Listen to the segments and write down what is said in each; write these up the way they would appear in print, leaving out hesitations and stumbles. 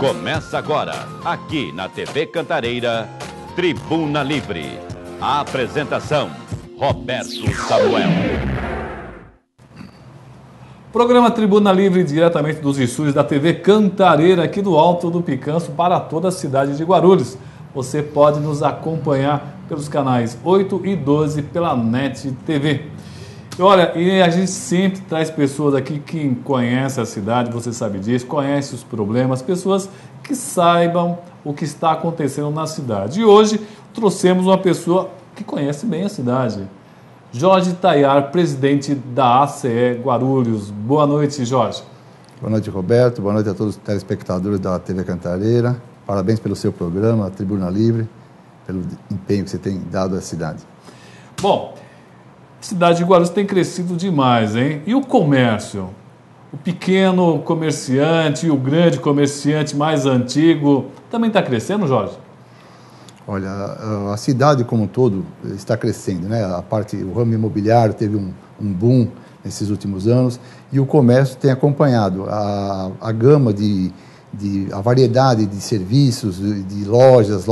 Começa agora, aqui na TV Cantareira, Tribuna Livre. A apresentação, Roberto Samuel. Programa Tribuna Livre, diretamente dos estúdios da TV Cantareira, aqui do Alto do Picanço, para toda a cidade de Guarulhos. Você pode nos acompanhar pelos canais 8 e 12 pela NET TV. Olha, e a gente sempre traz pessoas aqui que conhecem a cidade, você sabe disso, conhece os problemas, pessoas que saibam o que está acontecendo na cidade. E hoje trouxemos uma pessoa que conhece bem a cidade. Jorge Tayar, presidente da ACE Guarulhos. Boa noite, Jorge. Boa noite, Roberto. Boa noite a todos os telespectadores da TV Cantareira. Parabéns pelo seu programa, Tribuna Livre, pelo empenho que você tem dado à cidade. Bom, a cidade de Guarulhos tem crescido demais, hein? E o comércio? O pequeno comerciante e o grande comerciante mais antigo também está crescendo, Jorge? Olha, a cidade como um todo está crescendo, né? O ramo imobiliário teve um boom nesses últimos anos e o comércio tem acompanhado a gama a variedade de serviços, de lojas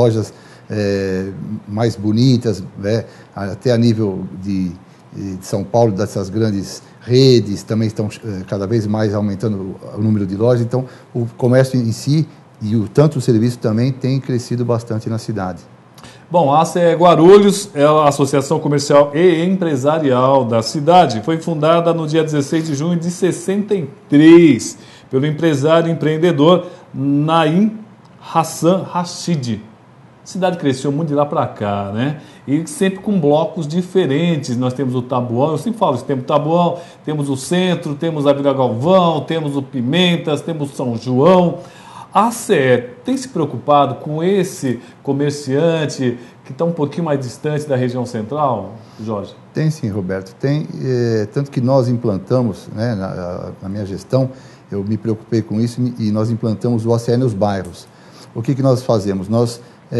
mais bonitas, né? Até a nível de São Paulo, dessas grandes redes, também estão cada vez mais aumentando o número de lojas. Então, o comércio em si e tanto o serviço também tem crescido bastante na cidade. Bom, a ACE Guarulhos é a Associação Comercial e Empresarial da cidade. Foi fundada no dia 16 de junho de 63 pelo empresário e empreendedor Naim Hassan Rashid. A cidade cresceu muito de lá para cá, né? E sempre com blocos diferentes. Nós temos o Taboão, eu sempre falo isso, temos o Taboão, temos o Centro, temos a Vila Galvão, temos o Pimentas, temos o São João. A ACE tem se preocupado com esse comerciante que está um pouquinho mais distante da região central, Jorge? Tem sim, Roberto. Tem, tanto que nós implantamos, né, na minha gestão, eu me preocupei com isso e nós implantamos o ACE nos bairros. O que nós fazemos?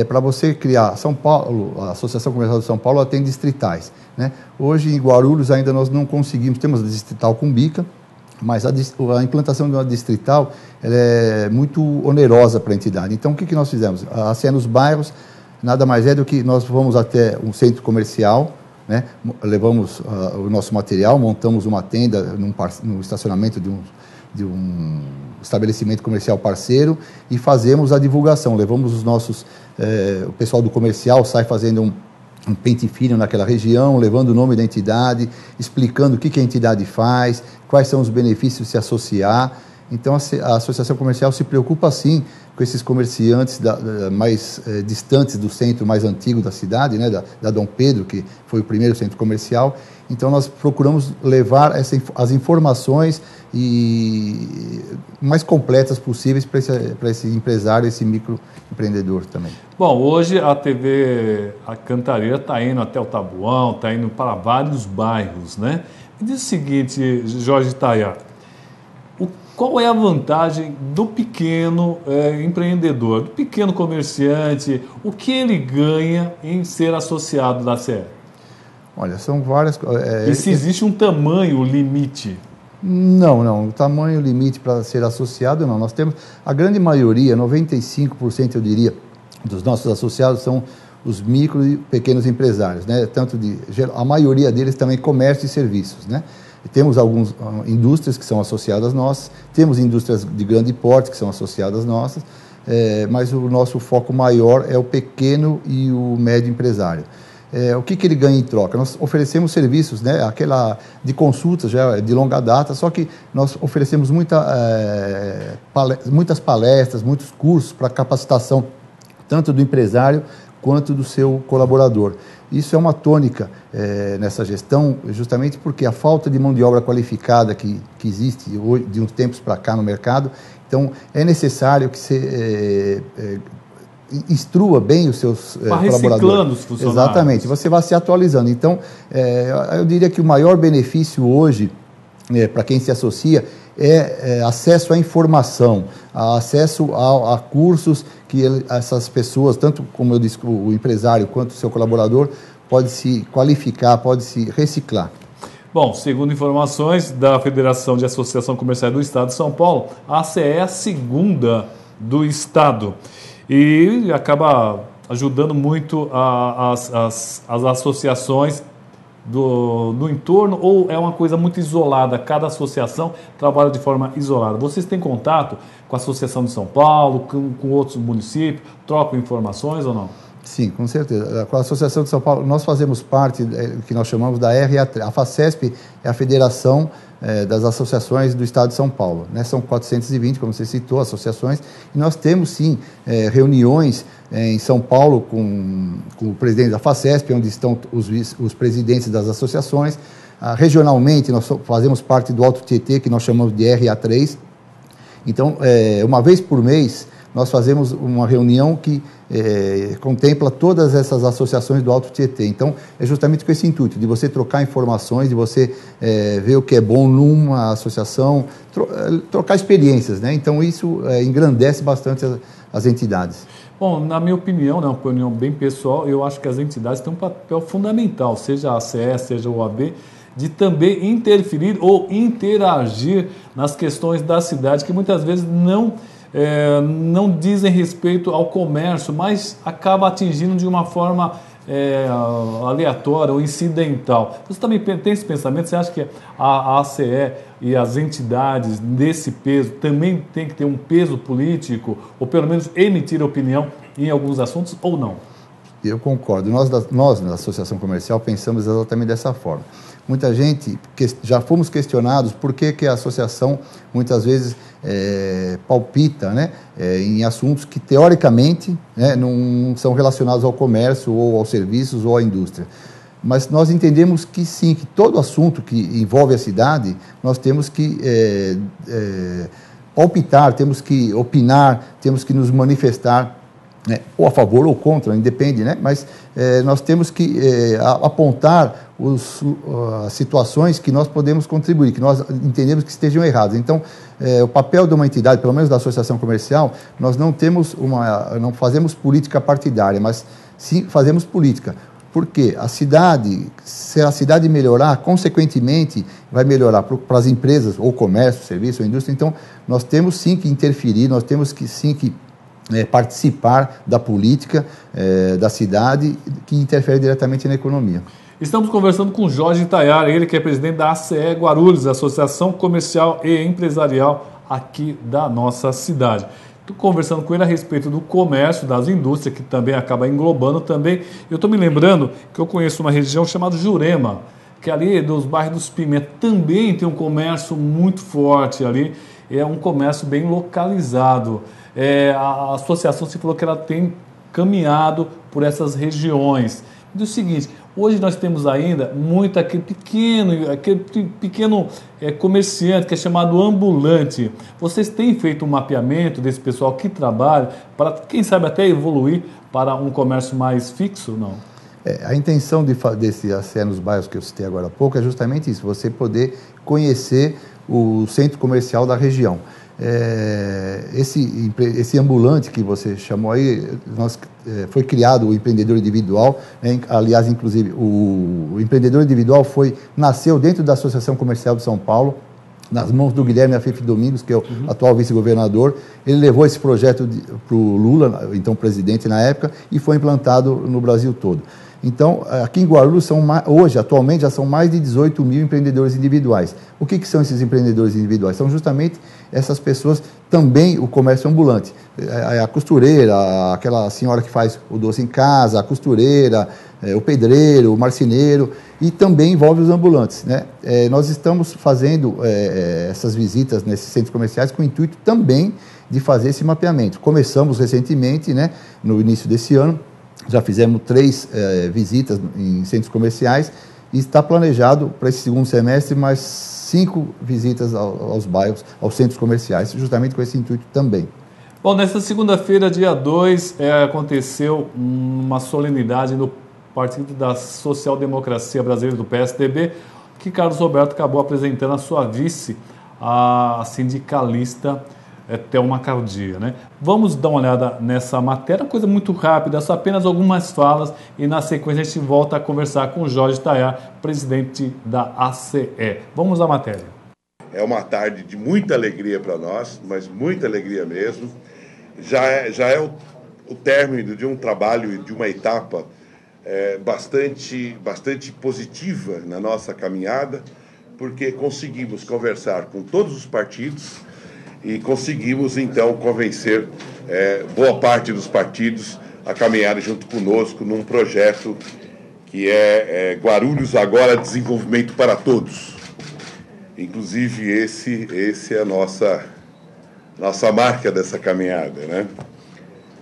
Para você criar São Paulo, a Associação Comercial de São Paulo ela tem distritais, né? Hoje em Guarulhos ainda nós não conseguimos, temos a distrital Cumbica, mas a implantação de uma distrital ela é muito onerosa para a entidade. Então o que nós fizemos? A ACE nos bairros nada mais é do que nós vamos até um centro comercial, né? Levamos o nosso material, montamos uma tenda no estacionamento de um estabelecimento comercial parceiro e fazemos a divulgação. Levamos o pessoal do comercial sai fazendo um pente fino naquela região, levando o nome da entidade, explicando o que a entidade faz, quais são os benefícios de se associar. Então a Associação Comercial se preocupa sim com esses comerciantes mais distantes do centro mais antigo da cidade, né, da Dom Pedro, que foi o primeiro centro comercial. Então nós procuramos levar as informações mais completas possíveis para esse empresário, esse microempreendedor também. Bom, hoje a TV Cantareira está indo até o Taboão, está indo para vários bairros, né? Me diz o seguinte, Jorge Tayar, qual é a vantagem do pequeno empreendedor, do pequeno comerciante, o que ele ganha em ser associado da ACE? Olha, são várias... E se existe um tamanho limite? Não. O tamanho limite para ser associado, não. Nós temos, a grande maioria, 95% eu diria, dos nossos associados são os micro e pequenos empresários, né? A maioria deles também comércio e serviços, né? E temos algumas indústrias que são associadas nossas, temos indústrias de grande porte que são associadas nossas, mas o nosso foco maior é o pequeno e o médio empresário. O que ele ganha em troca? Nós oferecemos serviços, né, de consultas já de longa data, só que nós oferecemos muitas palestras, muitos cursos para capacitação, tanto do empresário quanto do seu colaborador. Isso é uma tônica nessa gestão, justamente porque a falta de mão de obra qualificada que existe hoje, de uns tempos para cá no mercado, então é necessário que você instrua bem os seus colaboradores. Reciclando os funcionários. Exatamente, você vai se atualizando. Então, eu diria que o maior benefício hoje, para quem se associa, é acesso à informação, acesso a cursos que essas pessoas, tanto como eu disse, o empresário quanto o seu colaborador, pode se qualificar, pode se reciclar. Bom, segundo informações da Federação de Associação Comercial do Estado de São Paulo, a ACE é a segunda do Estado. E acaba ajudando muito as associações do entorno, ou é uma coisa muito isolada? Cada associação trabalha de forma isolada. Vocês têm contato com a Associação de São Paulo, com outros municípios, trocam informações ou não? Sim, com certeza. Com a Associação de São Paulo, nós fazemos parte do que nós chamamos da RA3. A FACESP é a Federação das Associações do Estado de São Paulo, né? São 420, como você citou, associações, e nós temos, sim, reuniões em São Paulo com o presidente da FACESP, onde estão os presidentes das associações. Regionalmente, nós fazemos parte do Alto Tietê, que nós chamamos de RA3. Então, uma vez por mês, nós fazemos uma reunião que contempla todas essas associações do Alto Tietê. Então, é justamente com esse intuito, de você trocar informações, de você ver o que é bom numa associação, trocar experiências, né? Então, isso engrandece bastante as entidades. Bom, na minha opinião, né, uma opinião bem pessoal, eu acho que as entidades têm um papel fundamental, seja a ACE, seja o OAB, de também interferir ou interagir nas questões da cidade, que muitas vezes não dizem respeito ao comércio, mas acaba atingindo de uma forma aleatória ou incidental. Você também tem esse pensamento? Você acha que a ACE e as entidades desse peso também tem que ter um peso político, ou pelo menos emitir opinião em alguns assuntos, ou não? Eu concordo. Nós na Associação Comercial, pensamos exatamente dessa forma. Muita gente, já fomos questionados por que a associação muitas vezes palpita, né, em assuntos que teoricamente, né, não são relacionados ao comércio ou aos serviços ou à indústria. Mas nós entendemos que sim, que todo assunto que envolve a cidade, nós temos que palpitar, temos que opinar, temos que nos manifestar, né, ou a favor ou contra, independe, né? Mas nós temos que apontar as situações que nós podemos contribuir, que nós entendemos que estejam erradas. Então, o papel de uma entidade, pelo menos da associação comercial, nós não fazemos política partidária, mas sim fazemos política. Porque se a cidade melhorar, consequentemente, vai melhorar para as empresas, ou comércio, serviço, ou indústria. Então, nós temos sim que interferir, nós temos que sim que participar da política da cidade, que interfere diretamente na economia. Estamos conversando com Jorge Tayara, ele que é presidente da ACE Guarulhos, Associação Comercial e Empresarial aqui da nossa cidade. Estou conversando com ele a respeito do comércio, das indústrias, que também acaba englobando também. Eu estou me lembrando que eu conheço uma região chamada Jurema, que ali dos bairros dos Pimenta também tem um comércio muito forte ali, é um comércio bem localizado. A associação se falou que ela tem caminhado por essas regiões. Do seguinte, hoje nós temos ainda muito aquele pequeno comerciante que é chamado ambulante. Vocês têm feito um mapeamento desse pessoal que trabalha para, quem sabe, até evoluir para um comércio mais fixo? Não? A intenção desse ACE nos bairros que eu citei agora há pouco é justamente isso, você poder conhecer o centro comercial da região. Esse ambulante que você chamou aí, foi criado o empreendedor individual, né? Aliás, inclusive, o empreendedor individual nasceu dentro da Associação Comercial de São Paulo, nas mãos do Guilherme Afife Domingos, que é o atual vice-governador. Ele levou esse projeto para o Lula, então presidente na época, e foi implantado no Brasil todo. Então, aqui em Guarulhos, hoje, atualmente, já são mais de 18 mil empreendedores individuais. O que são esses empreendedores individuais? São justamente essas pessoas, também o comércio ambulante. A costureira, aquela senhora que faz o doce em casa, a costureira, o pedreiro, o marceneiro, e também envolve os ambulantes, né? Nós estamos fazendo essas visitas nesses centros comerciais com o intuito também de fazer esse mapeamento. Começamos recentemente, né, no início desse ano. Já fizemos 3 visitas em centros comerciais e está planejado para esse segundo semestre mais 5 visitas aos bairros, aos centros comerciais, justamente com esse intuito também. Bom, nesta segunda-feira, dia 2, aconteceu uma solenidade no Partido da Social Democracia Brasileira, do PSDB, que Carlos Roberto acabou apresentando a sua vice, a sindicalista Thelma Cardia, né? Vamos dar uma olhada nessa matéria, coisa muito rápida, só apenas algumas falas, e na sequência a gente volta a conversar com o Jorge Tayara, presidente da ACE. Vamos à matéria. É uma tarde de muita alegria para nós, mas muita alegria mesmo. já é o término de um trabalho e de uma etapa bastante positiva na nossa caminhada, porque conseguimos conversar com todos os partidos e conseguimos, então, convencer boa parte dos partidos a caminharem junto conosco num projeto que é Guarulhos Agora Desenvolvimento para Todos. Inclusive, esse é a nossa marca dessa caminhada, né?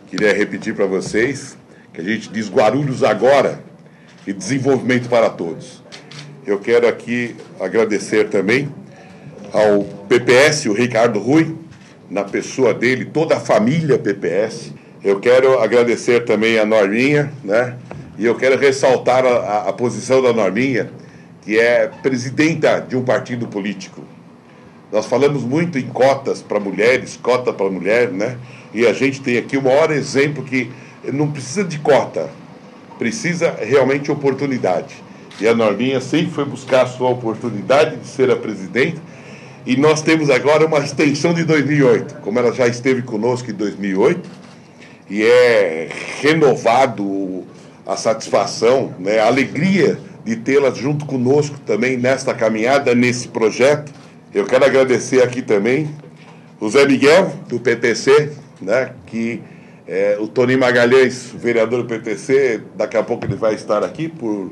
Queria repetir para vocês que a gente diz Guarulhos Agora e Desenvolvimento para Todos. Eu quero aqui agradecer também ao PPS, o Ricardo Rui, na pessoa dele, toda a família PPS. Eu quero agradecer também a Norminha, né? E eu quero ressaltar a posição da Norminha, que é presidenta de um partido político. Nós falamos muito em cotas para mulheres, cota para mulher, né? E a gente tem aqui o maior exemplo que não precisa de cota, precisa realmente de oportunidade. E a Norminha sempre foi buscar a sua oportunidade de ser a presidente, e nós temos agora uma extensão de 2008, como ela já esteve conosco em 2008, e é renovado a satisfação, né, a alegria de tê-la junto conosco também nesta caminhada, nesse projeto. Eu quero agradecer aqui também o Zé Miguel, do PTC, né, que o Toninho Magalhães, vereador do PTC, daqui a pouco ele vai estar aqui por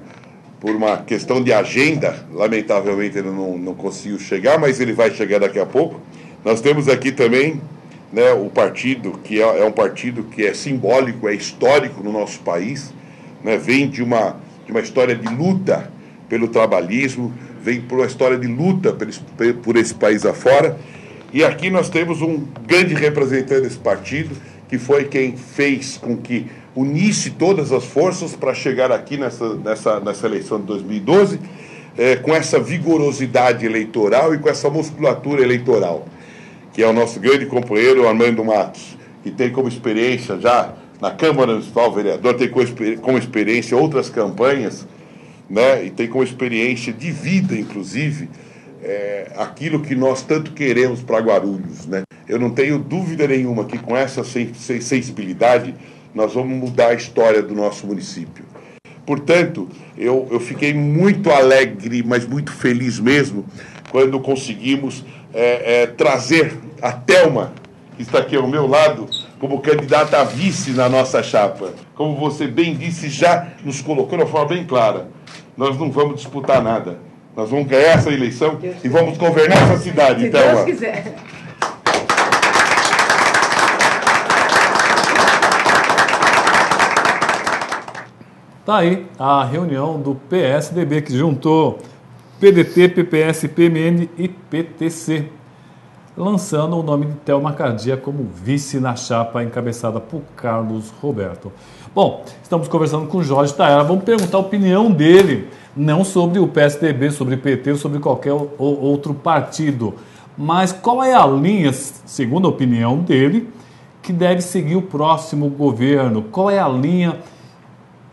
uma questão de agenda. Lamentavelmente ele não conseguiu chegar, mas ele vai chegar daqui a pouco. Nós temos aqui também, né, o partido, que é um partido que é simbólico, é histórico no nosso país, né, vem de uma história de luta pelo trabalhismo, vem por uma história de luta por esse país afora. E aqui nós temos um grande representante desse partido, que foi quem fez com que unisse todas as forças para chegar aqui nessa eleição de 2012, com essa vigorosidade eleitoral e com essa musculatura eleitoral, que é o nosso grande companheiro Armando Matos, que tem como experiência já na Câmara Municipal, vereador, tem como experiência outras campanhas, né, e tem como experiência de vida, inclusive, aquilo que nós tanto queremos para Guarulhos, né? Eu não tenho dúvida nenhuma que com essa sensibilidade nós vamos mudar a história do nosso município. Portanto, eu fiquei muito alegre, mas muito feliz mesmo, quando conseguimos trazer a Thelma, que está aqui ao meu lado, como candidata a vice na nossa chapa. Como você bem disse, já nos colocou de uma forma bem clara. Nós não vamos disputar nada. Nós vamos ganhar essa eleição e vamos governar essa cidade. Se Deus quiser. Tá aí a reunião do PSDB, que juntou PDT, PPS, PMN e PTC, lançando o nome de Thelma Cardia como vice na chapa encabeçada por Carlos Roberto. Bom, estamos conversando com o Jorge Tayara. Vamos perguntar a opinião dele, não sobre o PSDB, sobre o PT ou sobre qualquer outro partido, mas qual é a linha, segundo a opinião dele, que deve seguir o próximo governo? Qual é a linha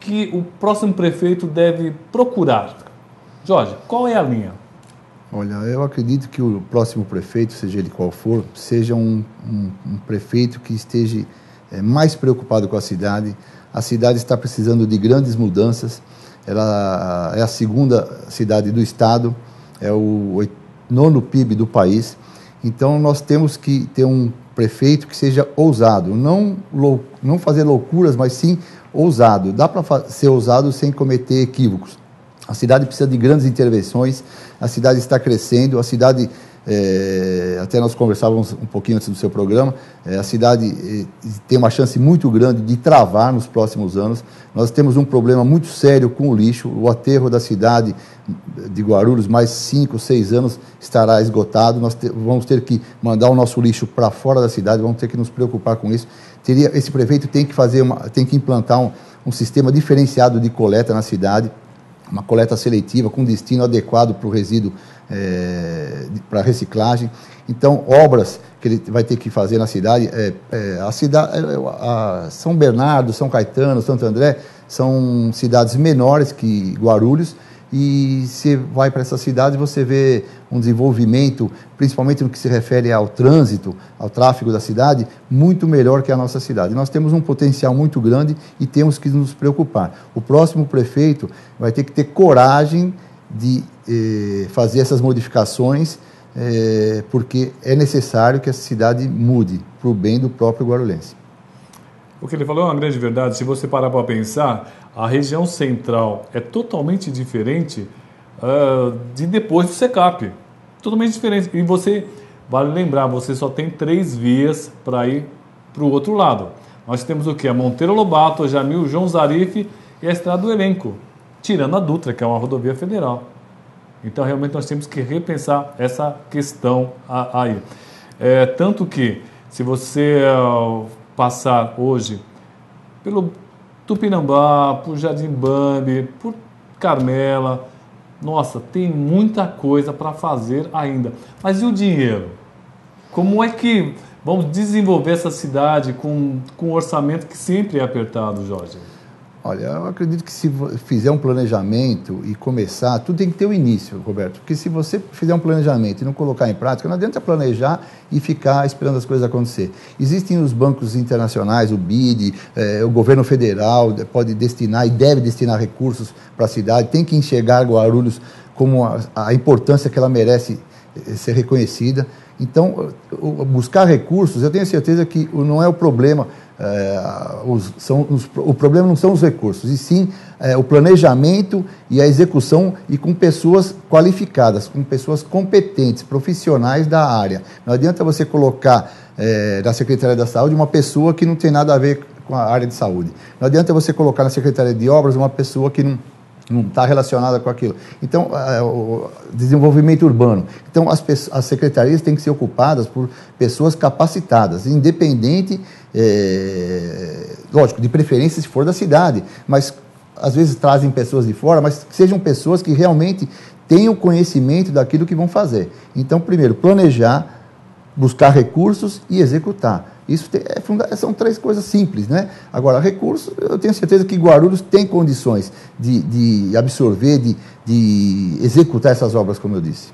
que o próximo prefeito deve procurar? Jorge, qual é a linha? Olha, eu acredito que o próximo prefeito, seja ele qual for, seja um prefeito que esteja mais preocupado com a cidade. A cidade está precisando de grandes mudanças. Ela é a segunda cidade do estado, é o 9º PIB do país. Então, nós temos que ter um prefeito que seja ousado, não fazer loucuras, mas sim ousado. Dá para ser ousado sem cometer equívocos. A cidade precisa de grandes intervenções, a cidade está crescendo, a cidade, até nós conversávamos um pouquinho antes do seu programa, a cidade tem uma chance muito grande de travar nos próximos anos. Nós temos um problema muito sério com o lixo, o aterro da cidade de Guarulhos, mais 5, 6 anos estará esgotado, nós vamos ter que mandar o nosso lixo para fora da cidade, vamos ter que nos preocupar com isso. Esse prefeito tem que implantar um sistema diferenciado de coleta na cidade, uma coleta seletiva com destino adequado para o resíduo, para reciclagem. Então, obras que ele vai ter que fazer na cidade, São Bernardo, São Caetano, Santo André, são cidades menores que Guarulhos, e você vai para essa cidade, você vê um desenvolvimento, principalmente no que se refere ao trânsito, ao tráfego da cidade, muito melhor que a nossa cidade. Nós temos um potencial muito grande e temos que nos preocupar. O próximo prefeito vai ter que ter coragem de fazer essas modificações, porque é necessário que essa cidade mude para o bem do próprio guarulhense. O que ele falou é uma grande verdade. Se você parar para pensar, a região central é totalmente diferente de depois do SECAP. Totalmente diferente. E você, vale lembrar, você só tem 3 vias para ir para o outro lado. Nós temos o quê? A Monteiro Lobato, a Jamil João Zarif e a Estrada do Elenco, tirando a Dutra, que é uma rodovia federal. Então, realmente, nós temos que repensar essa questão aí. Tanto que, se você passar hoje pelo Tupinambá, por Jardim Bambi, por Carmela, nossa, tem muita coisa para fazer ainda. Mas e o dinheiro? Como é que vamos desenvolver essa cidade com um orçamento que sempre é apertado, Jorge? Olha, eu acredito que se fizer um planejamento e começar, tudo tem que ter o início, Roberto. Porque se você fizer um planejamento e não colocar em prática, não adianta planejar e ficar esperando as coisas acontecer. Existem os bancos internacionais, o BID, o governo federal pode destinar e deve destinar recursos para a cidade, tem que enxergar Guarulhos como a importância que ela merece ser reconhecida. Então, buscar recursos, eu tenho certeza que não é o problema. O problema não são os recursos, e sim o planejamento e a execução, e com pessoas qualificadas, com pessoas competentes, profissionais da área. Não adianta você colocar na Secretaria da Saúde uma pessoa que não tem nada a ver com a área de saúde. Não adianta você colocar na Secretaria de Obras uma pessoa que não está relacionada com aquilo. Então, o desenvolvimento urbano. Então, as secretarias têm que ser ocupadas por pessoas capacitadas, independente, lógico, de preferência se for da cidade, mas às vezes trazem pessoas de fora, mas que sejam pessoas que realmente tenham conhecimento daquilo que vão fazer. Então, primeiro, planejar, buscar recursos e executar. Isso são 3 coisas simples, né? Agora, recursos, eu tenho certeza que Guarulhos tem condições de absorver, de executar essas obras, como eu disse.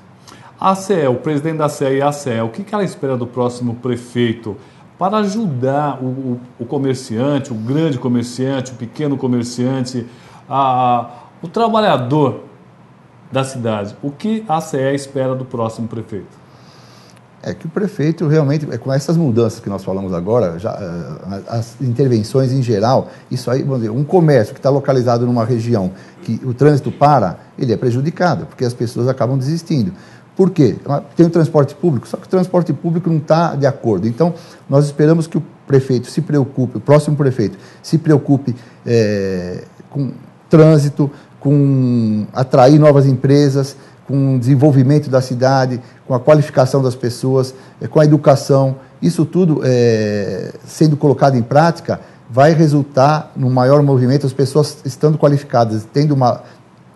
A ACE, o presidente da ACE e a ACE, o que ela espera do próximo prefeito para ajudar o comerciante, o grande comerciante, o pequeno comerciante, o trabalhador da cidade? O que a ACE espera do próximo prefeito? Que o prefeito realmente, com essas mudanças que nós falamos agora, as intervenções em geral, isso aí, vamos dizer, um comércio que está localizado numa região que o trânsito para, ele é prejudicado, porque as pessoas acabam desistindo. Por quê? Tem o transporte público, só que o transporte público não está de acordo. Então, nós esperamos que o prefeito se preocupe, o próximo prefeito, se preocupe com trânsito, com atrair novas empresas, com o desenvolvimento da cidade, com a qualificação das pessoas, com a educação. Isso tudo, sendo colocado em prática, vai resultar no maior movimento. As pessoas estando qualificadas, tendo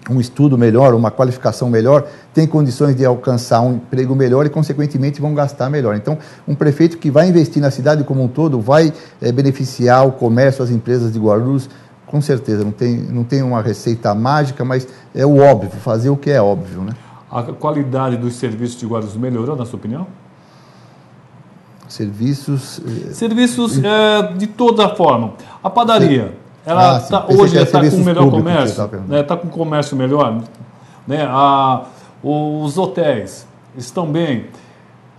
um estudo melhor, uma qualificação melhor, têm condições de alcançar um emprego melhor e, consequentemente, vão gastar melhor. Então, um prefeito que vai investir na cidade como um todo vai beneficiar o comércio, as empresas de Guarulhos, com certeza. Não tem uma receita mágica, mas é o óbvio, fazer o que é óbvio, né? A qualidade dos serviços de Guarulhos melhorou, na sua opinião? Serviços de toda forma. A padaria, ela hoje está com o melhor comércio, está com comércio melhor, né? Os hotéis estão bem,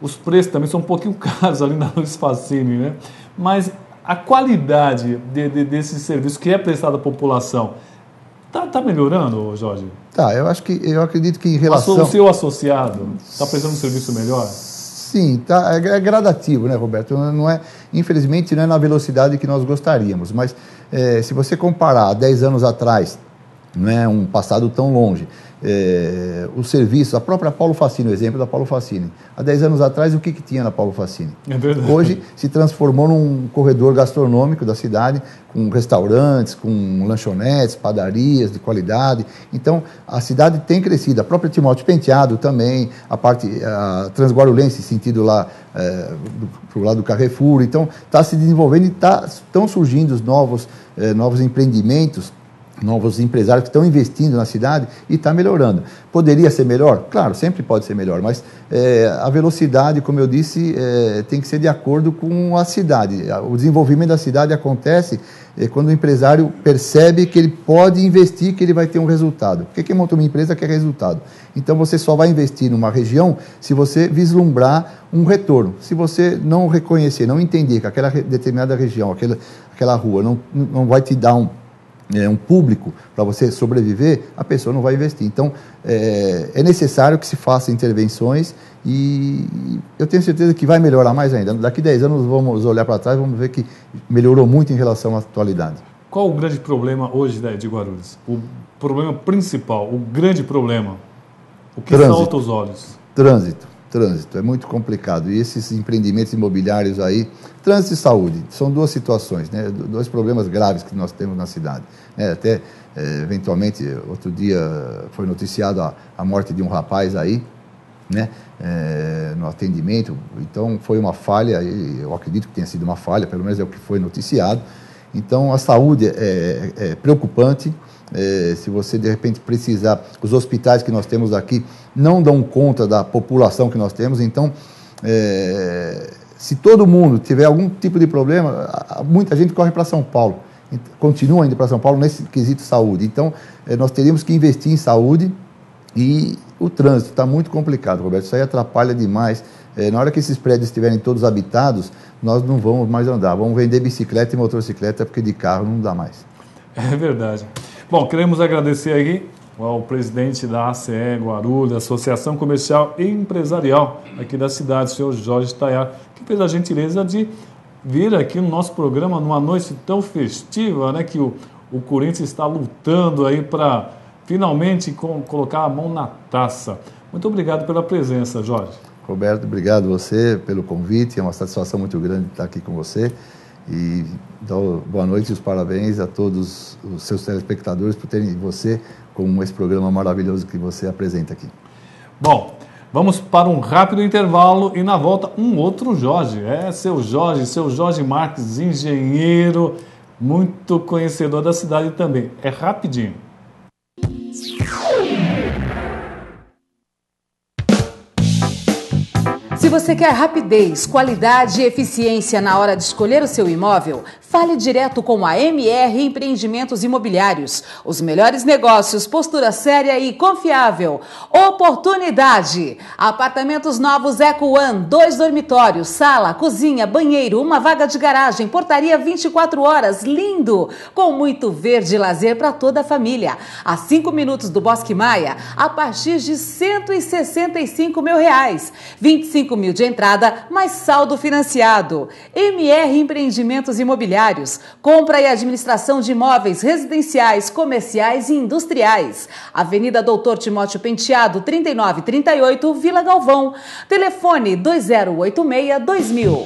os preços também são um pouquinho caros ali na Luiz Facini, né? Mas a qualidade desse serviço que é prestado à população está melhorando, Jorge? Eu acredito que em relação... O seu associado está prestando um serviço melhor? Sim, é gradativo, né, Roberto? Infelizmente, não é na velocidade que nós gostaríamos, mas se você comparar 10 anos atrás, não é um passado tão longe, o serviço, a própria Paulo Facini, o exemplo da Paulo Facini. Há 10 anos atrás, o que tinha na Paulo Facini? É verdade. Hoje se transformou num corredor gastronômico da cidade, com restaurantes, com lanchonetes, padarias de qualidade. Então, a cidade tem crescido. A própria Timóteo Penteado também, a parte transguarulhense, sentido lá pro lado do Carrefour. Então, está se desenvolvendo e estão surgindo os novos empreendimentos novos empresários que estão investindo na cidade e está melhorando. Poderia ser melhor? Claro, sempre pode ser melhor, mas a velocidade, como eu disse, tem que ser de acordo com a cidade. O desenvolvimento da cidade acontece quando o empresário percebe que ele pode investir, que ele vai ter um resultado. Porque quem monta uma empresa quer resultado. Então você só vai investir numa região se você vislumbrar um retorno. Se você não reconhecer, não entender que aquela determinada região, aquela rua não vai te dar um público para você sobreviver, a pessoa não vai investir. Então, é necessário que se façam intervenções e eu tenho certeza que vai melhorar mais ainda. Daqui 10 anos vamos olhar para trás e vamos ver que melhorou muito em relação à atualidade. Qual o grande problema hoje de Guarulhos? O problema principal, o grande problema? O que salta aos olhos? Trânsito, é muito complicado. E esses empreendimentos imobiliários aí, trânsito e saúde, são duas situações, né? Dois problemas graves que nós temos na cidade. Até, eventualmente, outro dia foi noticiado a morte de um rapaz aí, né? No atendimento. Então, foi uma falha, eu acredito que tenha sido uma falha, pelo menos é o que foi noticiado. Então, a saúde é preocupante. Se você de repente precisar, os hospitais que nós temos aqui não dão conta da população que nós temos, então se todo mundo tiver algum tipo de problema, muita gente corre para São Paulo, continua indo para São Paulo nesse quesito saúde. Então nós teríamos que investir em saúde e o trânsito está muito complicado, Roberto, isso aí atrapalha demais. Na hora que esses prédios estiverem todos habitados, nós não vamos mais andar, vamos vender bicicleta e motocicleta porque de carro não dá mais. É verdade. Bom, queremos agradecer aqui ao presidente da ACE Guarulhos, Associação Comercial e Empresarial aqui da cidade, o senhor Jorge Tayar, que fez a gentileza de vir aqui no nosso programa numa noite tão festiva, né, que o Corinthians está lutando aí para finalmente colocar a mão na taça. Muito obrigado pela presença, Jorge. Roberto, obrigado você pelo convite, é uma satisfação muito grande estar aqui com você. E então, boa noite e os parabéns a todos os seus telespectadores por terem você como esse programa maravilhoso que você apresenta aqui. Bom, vamos para um rápido intervalo e na volta um outro Jorge. Seu Jorge Marques, engenheiro, muito conhecedor da cidade também. É rapidinho. Se você quer rapidez, qualidade e eficiência na hora de escolher o seu imóvel, fale direto com a MR Empreendimentos Imobiliários. Os melhores negócios, postura séria e confiável. Oportunidade. Apartamentos novos Eco One, 2 dormitórios, sala, cozinha, banheiro, uma vaga de garagem, portaria 24 horas, lindo, com muito verde e lazer para toda a família. A 5 minutos do Bosque Maia, a partir de R$ 165 mil. 25 mil de entrada, mais saldo financiado. MR Empreendimentos Imobiliários. Compra e administração de imóveis residenciais, comerciais e industriais. Avenida Doutor Timóteo Penteado, 3938, Vila Galvão. Telefone 2086-2000.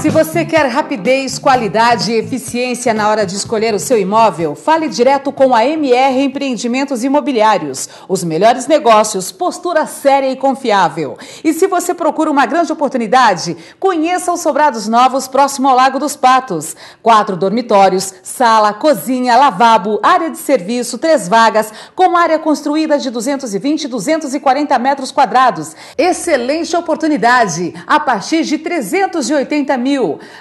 Se você quer rapidez, qualidade e eficiência na hora de escolher o seu imóvel, fale direto com a MR Empreendimentos Imobiliários. Os melhores negócios, postura séria e confiável. E se você procura uma grande oportunidade, conheça os sobrados novos próximo ao Lago dos Patos. 4 dormitórios, sala, cozinha, lavabo, área de serviço, 3 vagas, com área construída de 220 e 240 metros quadrados. Excelente oportunidade, a partir de 380 mil.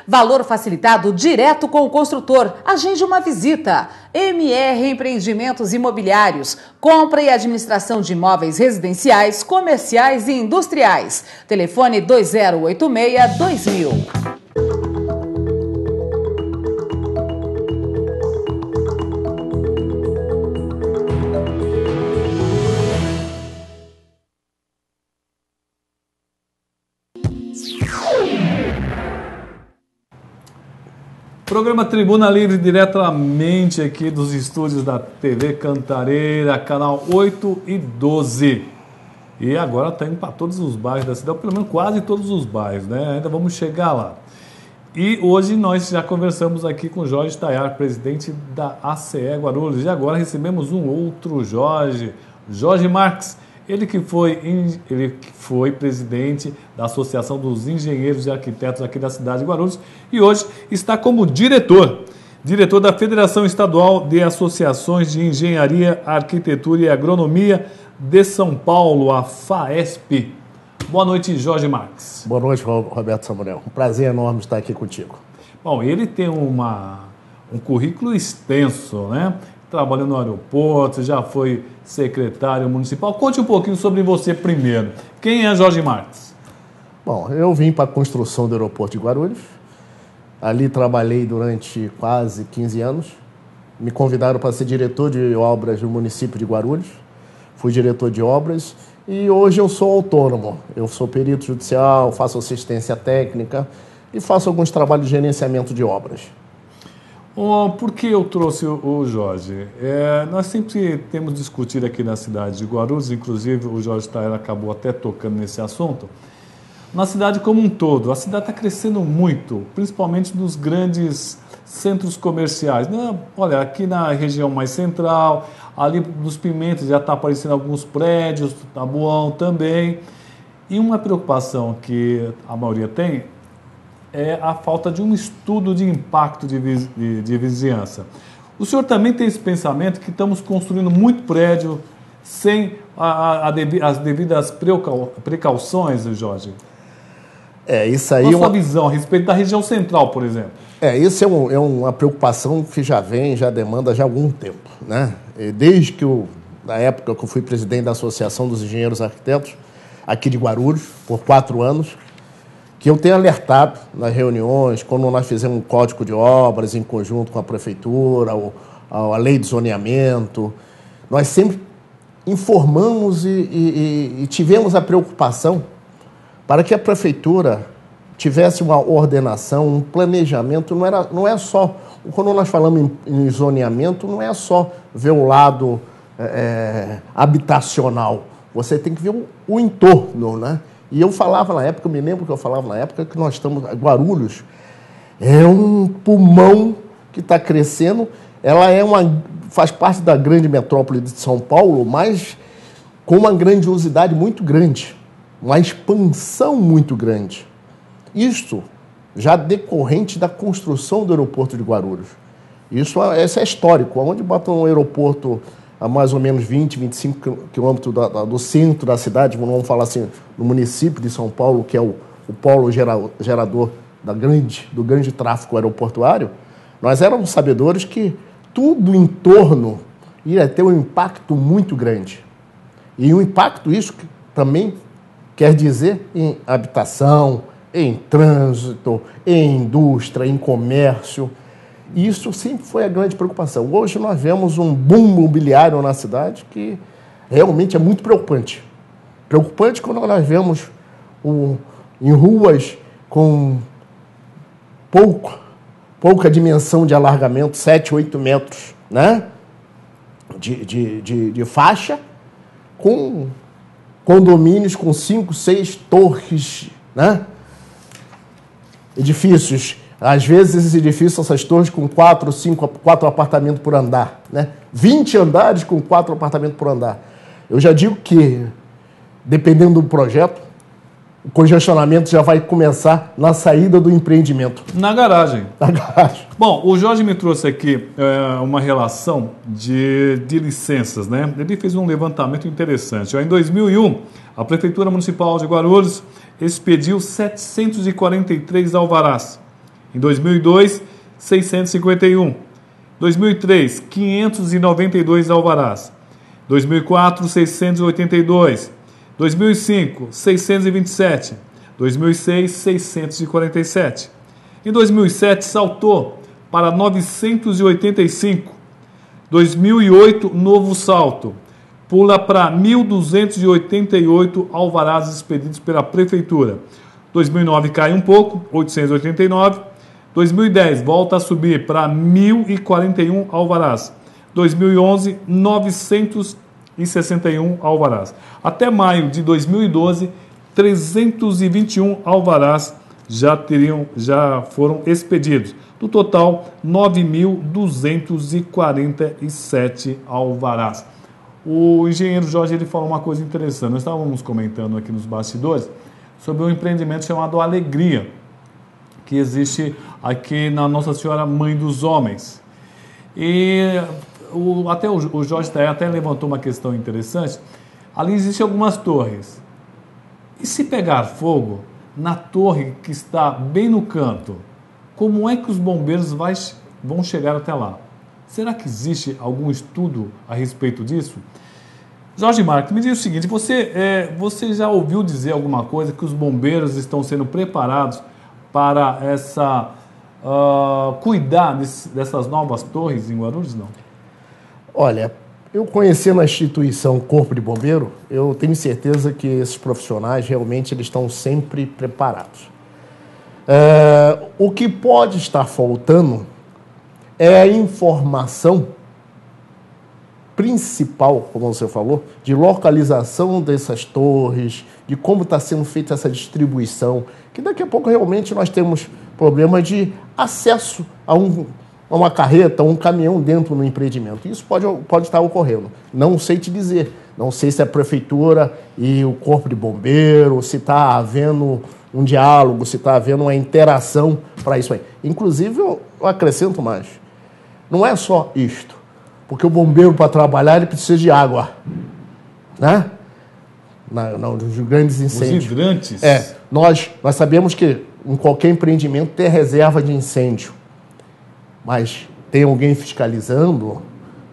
Valor facilitado direto com o construtor. Agende uma visita. MR Empreendimentos Imobiliários. Compra e administração de imóveis residenciais, comerciais e industriais. Telefone 2086-2000. Programa Tribuna Livre, diretamente aqui dos estúdios da TV Cantareira, canal 8 e 12. E agora está indo para todos os bairros da cidade, pelo menos quase todos os bairros, né? Ainda vamos chegar lá. E hoje nós já conversamos aqui com Jorge Tayar, presidente da ACE Guarulhos. E agora recebemos um outro Jorge Marques. Ele que foi presidente da Associação dos Engenheiros e Arquitetos aqui da cidade de Guarulhos e hoje está como diretor da Federação Estadual de Associações de Engenharia, Arquitetura e Agronomia de São Paulo, a FAESP. Boa noite, Jorge Marques. Boa noite, Roberto Samuel. Um prazer enorme estar aqui contigo. Bom, ele tem um currículo extenso, né? Trabalhou no aeroporto, já foi secretário municipal. Conte um pouquinho sobre você primeiro. Quem é Jorge Marques? Bom, eu vim para a construção do aeroporto de Guarulhos. Ali trabalhei durante quase 15 anos. Me convidaram para ser diretor de obras do município de Guarulhos. Fui diretor de obras e hoje eu sou autônomo. Eu sou perito judicial, faço assistência técnica e faço alguns trabalhos de gerenciamento de obras. Por que eu trouxe o Jorge? Nós sempre temos discutido aqui na cidade de Guarulhos, inclusive o Jorge Tayar acabou até tocando nesse assunto, na cidade como um todo. A cidade está crescendo muito, principalmente nos grandes centros comerciais. Olha, aqui na região mais central, ali nos Pimentas já está aparecendo alguns prédios, Tabuão também. E uma preocupação que a maioria tem é a falta de um estudo de impacto de vizinhança. O senhor também tem esse pensamento que estamos construindo muito prédio sem as devidas precauções, Jorge? Isso aí... Qual a sua visão a respeito da região central, por exemplo? Isso é uma preocupação que já demanda já há algum tempo, né? Desde na época que eu fui presidente da Associação dos Engenheiros Arquitetos, aqui de Guarulhos, por 4 anos, que eu tenho alertado nas reuniões, quando nós fizemos um código de obras em conjunto com a prefeitura, a lei de zoneamento, nós sempre informamos e tivemos a preocupação para que a prefeitura tivesse uma ordenação, um planejamento. Não é só, quando nós falamos em zoneamento, não é só ver o lado habitacional, você tem que ver o entorno, né? E eu falava na época, eu me lembro que eu falava na época que nós estamos... Guarulhos é um pulmão que está crescendo. Ela faz parte da grande metrópole de São Paulo, mas com uma grandiosidade muito grande, uma expansão muito grande. Isto já decorrente da construção do aeroporto de Guarulhos. Isso é histórico. Onde botam um aeroporto a mais ou menos 20, 25 quilômetros do centro da cidade, vamos falar assim, no município de São Paulo, que é o polo gerador do grande tráfego aeroportuário, nós éramos sabedores que tudo em torno ia ter um impacto muito grande. E um impacto, isso também quer dizer em habitação, em trânsito, em indústria, em comércio. E isso sempre foi a grande preocupação. Hoje nós vemos um boom imobiliário na cidade que realmente é muito preocupante. Preocupante quando nós vemos em ruas com pouca dimensão de alargamento, 7, 8 metros, né? de faixa, com condomínios com 5, 6 torres, né? edifícios, às vezes esses edifícios, essas torres com 4 apartamentos por andar, né? 20 andares com 4 apartamentos por andar. Eu já digo que, dependendo do projeto, o congestionamento já vai começar na saída do empreendimento. Na garagem. Na garagem. Bom, o Jorge me trouxe aqui uma relação de licenças, né? Ele fez um levantamento interessante. Em 2001, a Prefeitura Municipal de Guarulhos expediu 743 alvarás. Em 2002, 651. 2003, 592 alvarás. 2004, 682. 2005, 627. 2006, 647. Em 2007, saltou para 985. 2008, novo salto. Pula para 1.288 alvarás expedidos pela Prefeitura. 2009 cai um pouco, 889. 2010 volta a subir para 1.041 alvarás. 2011, 961 alvarás. Até maio de 2012, 321 alvarás já foram expedidos. No total, 9.247 alvarás. O engenheiro Jorge ele falou uma coisa interessante. Nós estávamos comentando aqui nos bastidores sobre um empreendimento chamado Alegria, que existe aqui na Nossa Senhora Mãe dos Homens. E o Jorge até levantou uma questão interessante. Ali existem algumas torres. E se pegar fogo na torre que está bem no canto, como é que os bombeiros vão chegar até lá? Será que existe algum estudo a respeito disso? Jorge Marques, me diz o seguinte, você já ouviu dizer alguma coisa que os bombeiros estão sendo preparados para cuidar dessas novas torres em Guarulhos, não? Olha, eu conhecendo a instituição Corpo de Bombeiro, eu tenho certeza que esses profissionais realmente eles estão sempre preparados. O que pode estar faltando é a informação principal, como você falou, de localização dessas torres, de como está sendo feita essa distribuição, que daqui a pouco realmente nós temos problema de acesso a uma carreta, um caminhão dentro do empreendimento. Isso pode estar ocorrendo. Não sei te dizer. Não sei se a prefeitura e o corpo de bombeiro, se está havendo um diálogo, se está havendo uma interação para isso aí. Inclusive, eu acrescento mais. Não é só isto. Porque o bombeiro, para trabalhar, ele precisa de água. Né? Nos grandes incêndios. Os hidrantes. Nós sabemos que em qualquer empreendimento tem reserva de incêndio. Mas tem alguém fiscalizando?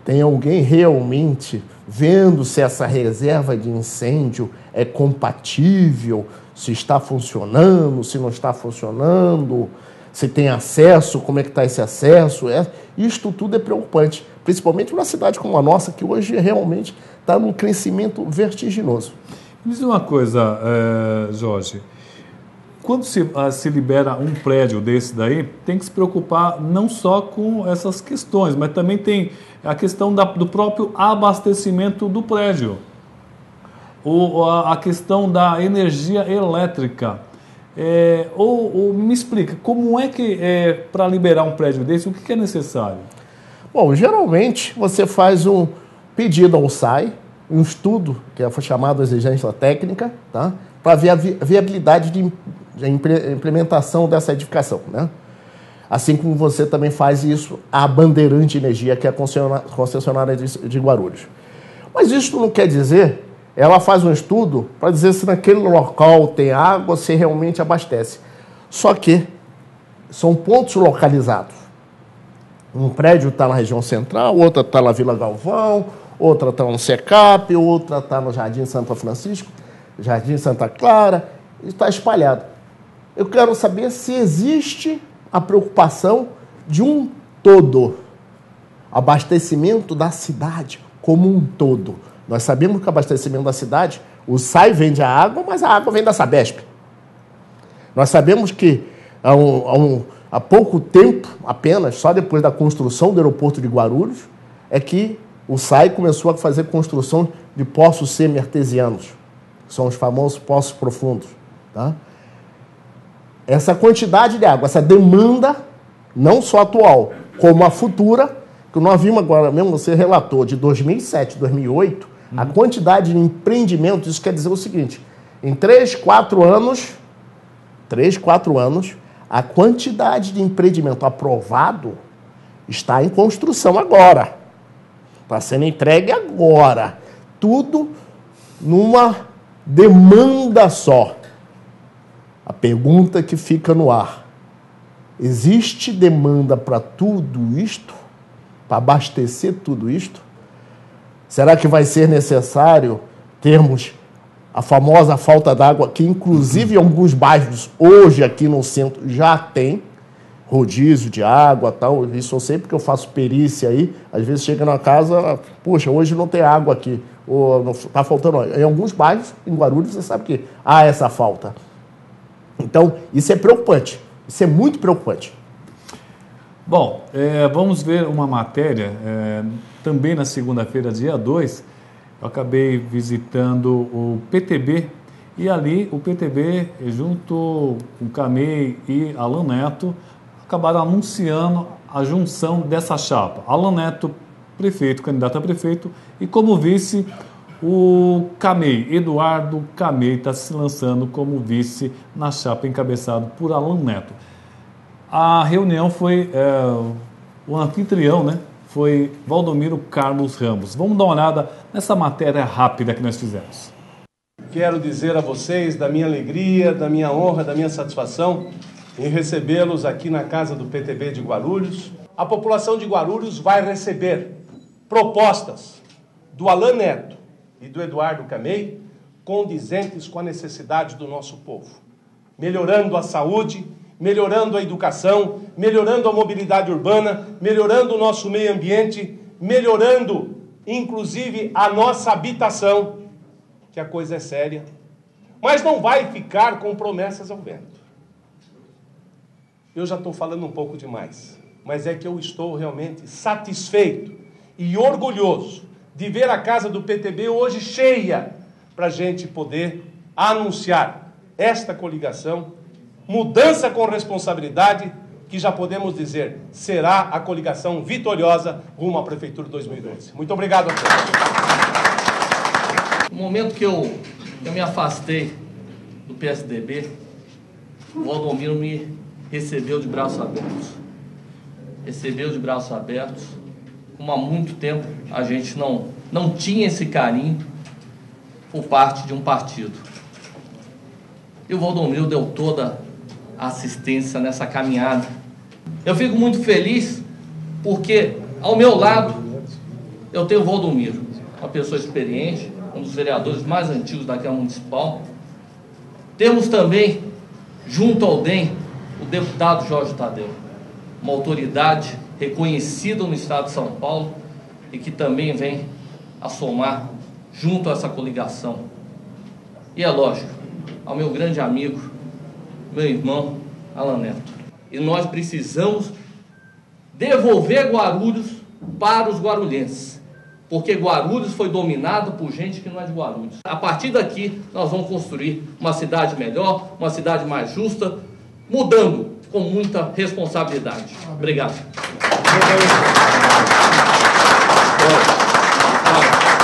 Tem alguém realmente vendo se essa reserva de incêndio é compatível, se está funcionando, se não está funcionando, se tem acesso, como é que está esse acesso? Isto tudo é preocupante, principalmente numa cidade como a nossa, que hoje realmente está num crescimento vertiginoso. Me diz uma coisa, Jorge. Quando se libera um prédio desse daí, tem que se preocupar não só com essas questões, mas também tem a questão do próprio abastecimento do prédio. A questão da energia elétrica. Me explica, como é que para liberar um prédio desse, o que é necessário? Bom, geralmente você faz um pedido ao SAI, um estudo, que foi chamado exigência técnica, tá? Para ver a viabilidade de implementação dessa edificação, né? Assim como você também faz isso a Bandeirante Energia, que é a concessionária de Guarulhos. Mas isso não quer dizer, ela faz um estudo para dizer se naquele local tem água, se realmente abastece. Só que são pontos localizados. Um prédio está na região central, outra está na Vila Galvão, outra está no Secap, outra está no Jardim Santa Francisco, Jardim Santa Clara, está espalhado. Eu quero saber se existe a preocupação de um todo, abastecimento da cidade como um todo. Nós sabemos que o abastecimento da cidade, o SAI vende a água, mas a água vem da Sabesp. Nós sabemos que há pouco tempo, apenas, só depois da construção do aeroporto de Guarulhos, é que o SAI começou a fazer construção de poços semi-artesianos, que são os famosos poços profundos. Tá? essa quantidade de água, essa demanda, não só atual, como a futura, que nós vimos agora mesmo, você relatou, de 2007, 2008, a quantidade de empreendimentos, isso quer dizer o seguinte, em 3, 4 anos, a quantidade de empreendimento aprovado está em construção agora. Está sendo entregue agora. Tudo numa demanda só. A pergunta que fica no ar: existe demanda para tudo isto? Para abastecer tudo isto? Será que vai ser necessário termos a famosa falta d'água, que inclusive em alguns bairros, hoje aqui no centro, já tem rodízio de água, tal. Isso eu sei porque eu faço perícia aí. Às vezes chega na casa, puxa, hoje não tem água aqui, ou está faltando. Em alguns bairros, em Guarulhos, você sabe que há essa falta. Então, isso é preocupante. Isso é muito preocupante. Bom, vamos ver uma matéria, também na segunda-feira, dia 2, eu acabei visitando o PTB, e ali o PTB, junto com o Camei e Alan Neto, acabaram anunciando a junção dessa chapa. Alan Neto, prefeito, candidato a prefeito, e como vice, o Camei, Eduardo Camei, está se lançando como vice na chapa encabeçado por Alan Neto. A reunião foi, o anfitrião, né, foi Valdomiro Carlos Ramos. Vamos dar uma olhada nessa matéria rápida que nós fizemos. Quero dizer a vocês da minha alegria, da minha honra, da minha satisfação em recebê-los aqui na casa do PTB de Guarulhos. A população de Guarulhos vai receber propostas do Alan Neto e do Eduardo Camei condizentes com a necessidade do nosso povo, melhorando a saúde, melhorando a educação, melhorando a mobilidade urbana, melhorando o nosso meio ambiente, melhorando, inclusive, a nossa habitação, que a coisa é séria, mas não vai ficar com promessas ao vento. Eu já estou falando um pouco demais, mas é que eu estou realmente satisfeito e orgulhoso de ver a casa do PTB hoje cheia para a gente poder anunciar esta coligação, mudança com responsabilidade, que já podemos dizer, será a coligação vitoriosa rumo à Prefeitura 2012. Muito obrigado a todos. No momento que eu me afastei do PSDB, o Valdomiro me recebeu de braços abertos. Recebeu de braços abertos, como há muito tempo a gente não tinha esse carinho por parte de um partido. E o Valdomiro deu toda assistência nessa caminhada. Eu fico muito feliz porque ao meu lado eu tenho o Valdomiro, uma pessoa experiente, um dos vereadores mais antigos da Câmara Municipal. Temos também, junto ao DEM, o deputado Jorge Tadeu, uma autoridade reconhecida no estado de São Paulo e que também vem a somar junto a essa coligação. E é lógico, ao meu grande amigo, meu irmão Alan Neto. E nós precisamos devolver Guarulhos para os guarulhenses, porque Guarulhos foi dominado por gente que não é de Guarulhos. A partir daqui, nós vamos construir uma cidade melhor, uma cidade mais justa, mudando com muita responsabilidade. Obrigado.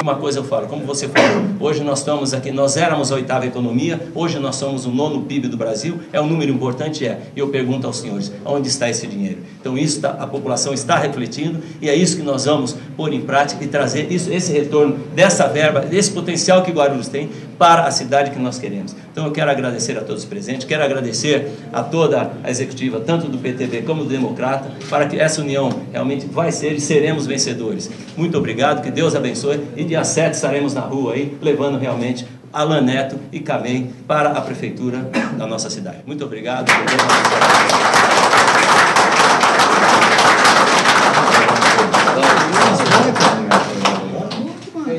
Uma coisa eu falo, como você falou, hoje nós estamos aqui, nós éramos a 8ª economia, hoje nós somos o 9º PIB do Brasil, é um número importante, e eu pergunto aos senhores, onde está esse dinheiro? Então isso a população está refletindo, e é isso que nós vamos pôr em prática e trazer esse retorno dessa verba, desse potencial que Guarulhos tem para a cidade que nós queremos. Então eu quero agradecer a todos os presentes, quero agradecer a toda a executiva, tanto do PTB como do Democrata, para que essa união realmente vai ser e seremos vencedores. Muito obrigado, que Deus abençoe, e dia 7 estaremos na rua aí, levando realmente Alan Neto e Camei para a prefeitura da nossa cidade. Muito obrigado.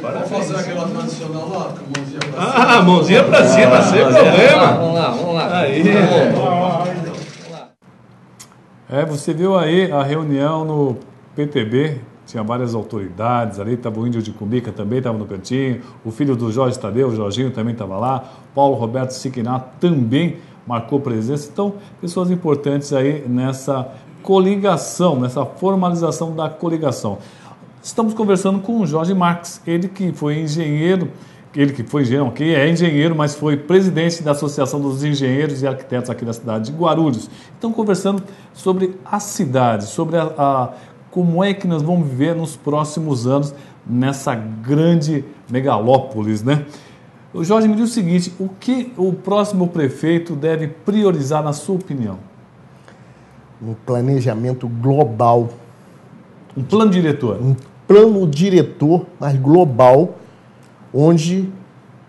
Vamos fazer aquela tradicional lá, com a mãozinha pra cima. Ah, mãozinha pra cima, sem problema. Vamos lá. Aí. Você viu aí a reunião no PTB, tinha várias autoridades ali, estava o Índio de Cumbica também, estava no cantinho, o filho do Jorge Tadeu, o Jorginho também estava lá, Paulo Roberto Siquinato também marcou presença. Então, pessoas importantes aí nessa coligação, nessa formalização da coligação. Estamos conversando com o Jorge Marques, ele que foi engenheiro, que é engenheiro, mas foi presidente da Associação dos Engenheiros e Arquitetos aqui da cidade de Guarulhos. Então, conversando sobre a cidade, sobre como é que nós vamos viver nos próximos anos nessa grande megalópolis, né? O Jorge, me diz o seguinte, o que o próximo prefeito deve priorizar, na sua opinião? Um planejamento global. Um plano diretor? Um plano diretor, mas global, onde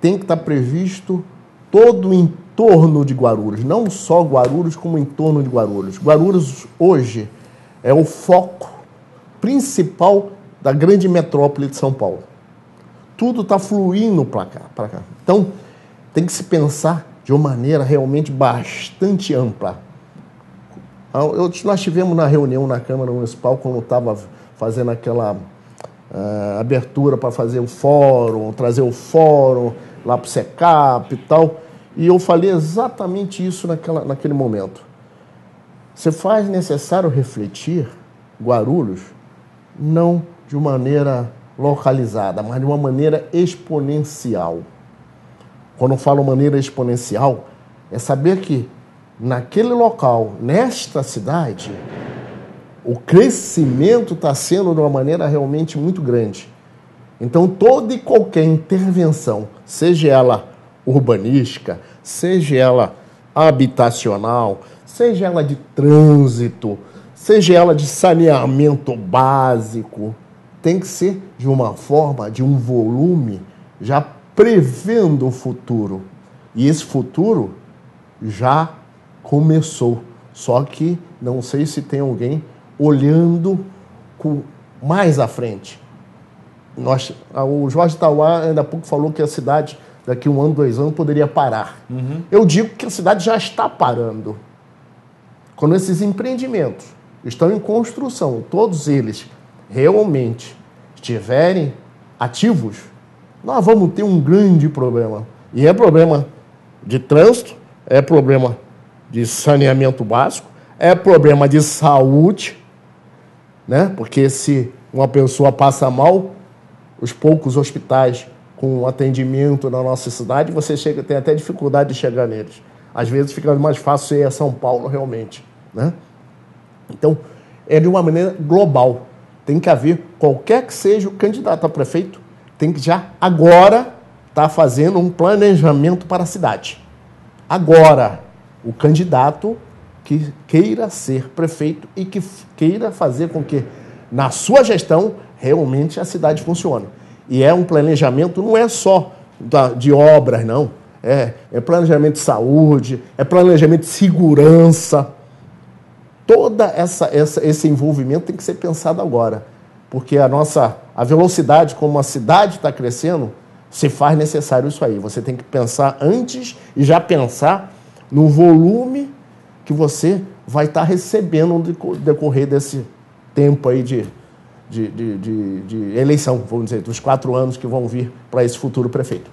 tem que estar previsto todo o entorno de Guarulhos. Não só Guarulhos, como o entorno de Guarulhos. Guarulhos, hoje, é o foco principal da grande metrópole de São Paulo. Tudo está fluindo para cá. Então, tem que se pensar de uma maneira realmente bastante ampla. Nós tivemos na reunião na Câmara Municipal, quando estava fazendo aquela abertura para fazer o fórum, trazer o fórum lá para o SECAP e tal, e eu falei exatamente isso naquele momento. Se faz necessário refletir Guarulhos, não de uma maneira localizada, mas de uma maneira exponencial. Quando eu falo maneira exponencial, é saber que naquele local, nesta cidade, o crescimento está sendo de uma maneira realmente muito grande. Então, toda e qualquer intervenção, seja ela urbanística, seja ela habitacional, seja ela de trânsito, seja ela de saneamento básico, tem que ser de uma forma, de um volume, já prevendo o futuro. E esse futuro já começou. Só que não sei se tem alguém olhando mais à frente. O Jorge Tauá ainda há pouco falou que a cidade, daqui 1 ano, 2 anos, poderia parar. Uhum. Eu digo que a cidade já está parando. Quando esses empreendimentos estão em construção, todos eles realmente estiverem ativos, nós vamos ter um grande problema. E é problema de trânsito, é problema de saneamento básico, é problema de saúde, né? Porque se uma pessoa passa mal, os poucos hospitais com atendimento na nossa cidade, você tem até dificuldade de chegar neles. Às vezes fica mais fácil ir a São Paulo, realmente, né? Então, é de uma maneira global. Tem que haver, qualquer que seja o candidato a prefeito, tem que já agora estar fazendo um planejamento para a cidade. Agora, o candidato que queira ser prefeito e que queira fazer com que, na sua gestão, realmente a cidade funcione. E é um planejamento, não é só de obras, não. É planejamento de saúde, é planejamento de segurança. Todo esse envolvimento tem que ser pensado agora. Porque a velocidade como a cidade está crescendo, se faz necessário isso aí. Você tem que pensar antes e já pensar no volume que você vai estar recebendo no decorrer desse tempo aí de eleição, vamos dizer, dos 4 anos que vão vir para esse futuro prefeito.